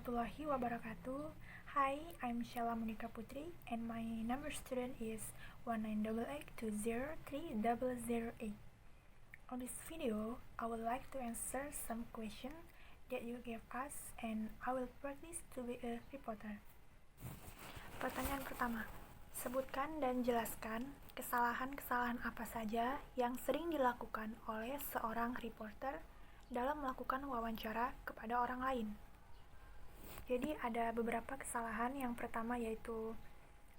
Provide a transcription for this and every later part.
warahmatullahi wabarakatuh. Hi, I'm Sheila Monica Putri and my number student is 19882030008. On this video, I would like to answer some questions that you gave us and I will practice to be a reporter. Pertanyaan pertama, sebutkan dan jelaskan kesalahan-kesalahan apa saja yang sering dilakukan oleh seorang reporter dalam melakukan wawancara kepada orang lain. Jadi ada beberapa kesalahan. Yang pertama yaitu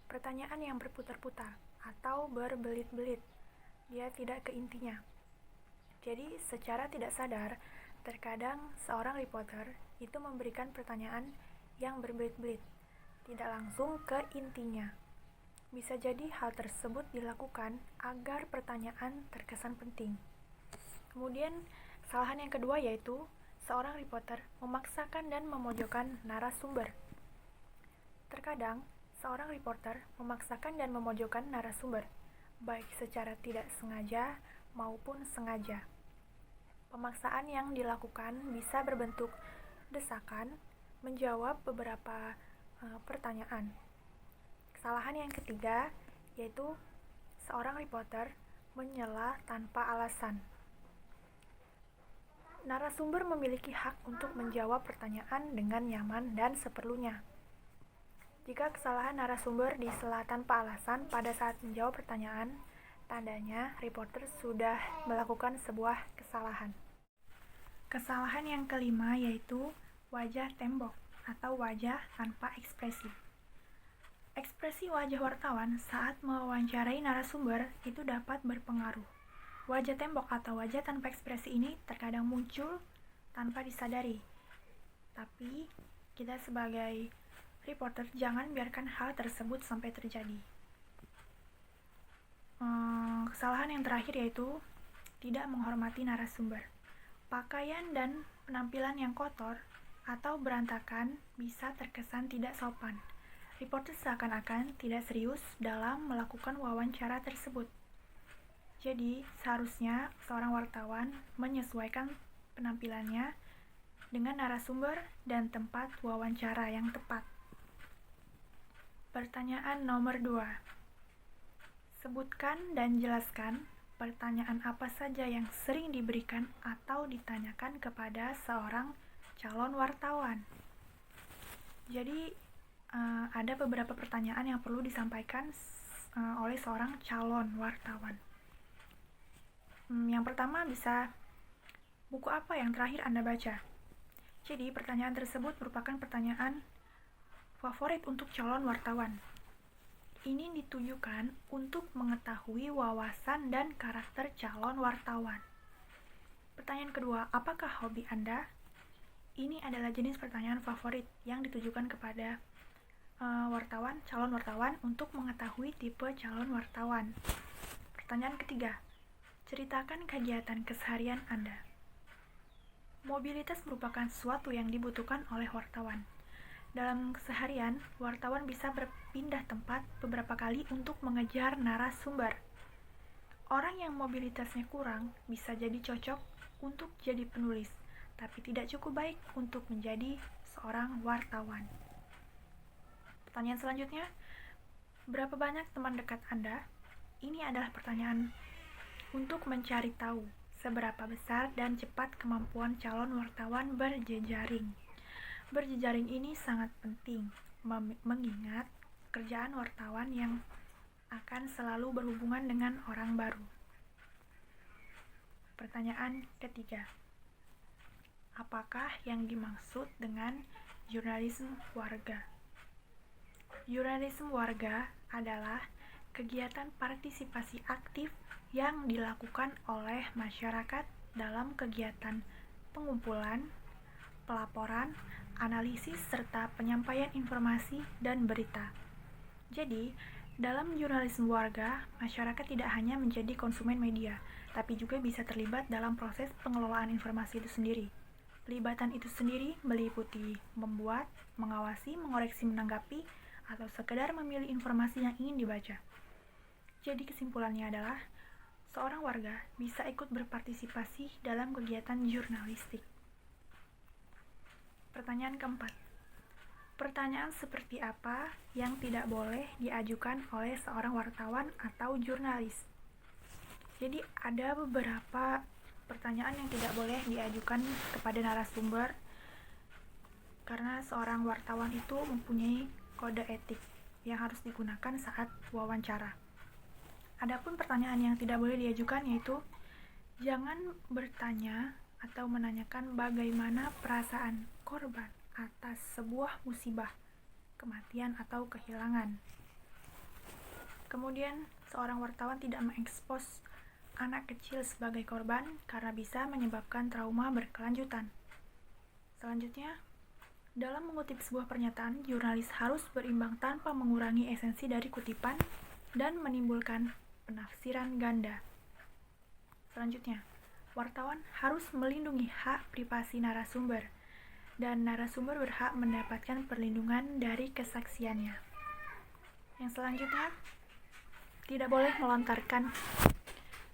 pertanyaan yang berputar-putar atau berbelit-belit. Dia tidak ke intinya. Jadi secara tidak sadar, terkadang seorang reporter itu memberikan pertanyaan yang berbelit-belit, tidak langsung ke intinya. Bisa jadi hal tersebut dilakukan agar pertanyaan terkesan penting. Kemudian kesalahan yang kedua yaitu seorang reporter memaksakan dan memojokkan narasumber. Terkadang, seorang reporter memaksakan dan memojokkan narasumber, baik secara tidak sengaja maupun sengaja. Pemaksaan yang dilakukan bisa berbentuk desakan, menjawab beberapa pertanyaan. Kesalahan yang ketiga yaitu seorang reporter menyela tanpa alasan. Narasumber memiliki hak untuk menjawab pertanyaan dengan nyaman dan seperlunya. Jika kesalahan narasumber disela tanpa alasan pada saat menjawab pertanyaan, tandanya reporter sudah melakukan sebuah kesalahan. Kesalahan yang kelima yaitu wajah tembok atau wajah tanpa ekspresi. Ekspresi wajah wartawan saat mewawancarai narasumber itu dapat berpengaruh. Wajah tembok atau wajah tanpa ekspresi ini terkadang muncul tanpa disadari. Tapi, kita sebagai reporter jangan biarkan hal tersebut sampai terjadi. Kesalahan yang terakhir yaitu tidak menghormati narasumber. Pakaian dan penampilan yang kotor atau berantakan bisa terkesan tidak sopan. Reporter seakan-akan tidak serius dalam melakukan wawancara tersebut. Jadi, seharusnya seorang wartawan menyesuaikan penampilannya dengan narasumber dan tempat wawancara yang tepat. Pertanyaan nomor 2. Sebutkan dan jelaskan pertanyaan apa saja yang sering diberikan atau ditanyakan kepada seorang calon wartawan. Jadi, ada beberapa pertanyaan yang perlu disampaikan oleh seorang calon wartawan. Yang pertama bisa, buku apa yang terakhir Anda baca? Jadi, pertanyaan tersebut merupakan pertanyaan favorit untuk calon wartawan. Ini ditujukan untuk mengetahui wawasan dan karakter calon wartawan. Pertanyaan kedua, apakah hobi Anda? Ini adalah jenis pertanyaan favorit yang ditujukan kepada calon wartawan untuk mengetahui tipe calon wartawan. Pertanyaan ketiga, ceritakan kegiatan keseharian Anda. Mobilitas merupakan sesuatu yang dibutuhkan oleh wartawan. Dalam keseharian, wartawan bisa berpindah tempat beberapa kali untuk mengejar narasumber. Orang yang mobilitasnya kurang bisa jadi cocok untuk jadi penulis, tapi tidak cukup baik untuk menjadi seorang wartawan. Pertanyaan selanjutnya, berapa banyak teman dekat Anda? Ini adalah pertanyaan untuk mencari tahu seberapa besar dan cepat kemampuan calon wartawan berjejaring. Berjejaring ini sangat penting mengingat kerjaan wartawan yang akan selalu berhubungan dengan orang baru. Pertanyaan ketiga, apakah yang dimaksud dengan jurnalisme warga? Jurnalisme warga adalah kegiatan partisipasi aktif yang dilakukan oleh masyarakat dalam kegiatan pengumpulan, pelaporan, analisis, serta penyampaian informasi dan berita. Jadi, dalam jurnalisme warga, masyarakat tidak hanya menjadi konsumen media, tapi juga bisa terlibat dalam proses pengelolaan informasi itu sendiri. Pelibatan itu sendiri meliputi membuat, mengawasi, mengoreksi, menanggapi, atau sekedar memilih informasi yang ingin dibaca. Jadi kesimpulannya adalah, seorang warga bisa ikut berpartisipasi dalam kegiatan jurnalistik. Pertanyaan keempat, Pertanyaan seperti apa yang tidak boleh diajukan oleh seorang wartawan atau jurnalis? Jadi ada beberapa pertanyaan yang tidak boleh diajukan kepada narasumber karena seorang wartawan itu mempunyai kode etik yang harus digunakan saat wawancara. Adapun pertanyaan yang tidak boleh diajukan yaitu jangan bertanya atau menanyakan bagaimana perasaan korban atas sebuah musibah, kematian atau kehilangan. Kemudian, seorang wartawan tidak mengekspos anak kecil sebagai korban karena bisa menyebabkan trauma berkelanjutan. Selanjutnya, dalam mengutip sebuah pernyataan, jurnalis harus berimbang tanpa mengurangi esensi dari kutipan dan menimbulkan penafsiran ganda. Selanjutnya, wartawan harus melindungi hak privasi narasumber, dan narasumber berhak mendapatkan perlindungan dari kesaksiannya. Yang selanjutnya, tidak boleh melontarkan.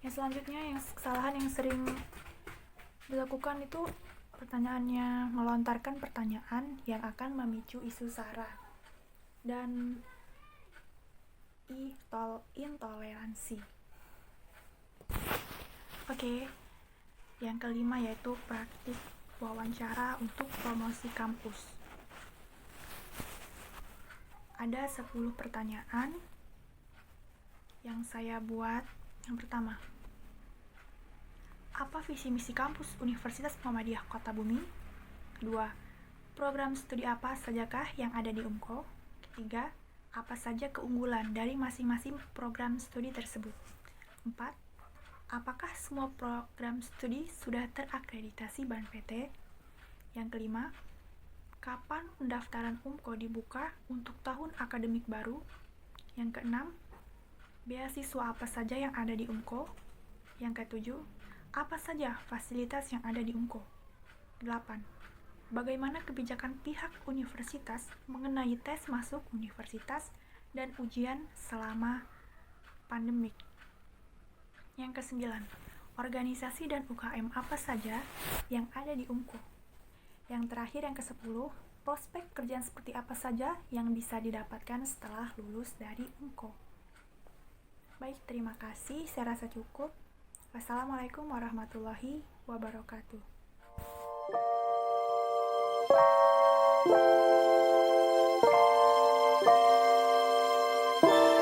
Yang selanjutnya, kesalahan yang sering dilakukan itu pertanyaannya melontarkan pertanyaan yang akan memicu isu sara dan intoleransi. Oke, yang kelima yaitu praktik wawancara untuk promosi kampus. Ada 10 pertanyaan yang saya buat. Yang pertama, apa visi misi kampus Universitas Muhammadiyah Kota Bumi? Kedua, program studi apa sajakah yang ada di UMKO? Ketiga, apa saja keunggulan dari masing-masing program studi tersebut? 4. Apakah semua program studi sudah terakreditasi BANPT? Yang kelima, kapan pendaftaran UMKO dibuka untuk tahun akademik baru? Yang keenam, beasiswa apa saja yang ada di UMKO? Yang ketujuh, apa saja fasilitas yang ada di UMKO? 8. Bagaimana kebijakan pihak universitas mengenai tes masuk universitas dan ujian selama pandemik? Yang kesembilan, organisasi dan UKM apa saja yang ada di UMKO? Yang terakhir, yang ke-10, prospek kerjaan seperti apa saja yang bisa didapatkan setelah lulus dari UMKO? Baik, terima kasih. Saya rasa cukup. Wassalamualaikum warahmatullahi wabarakatuh.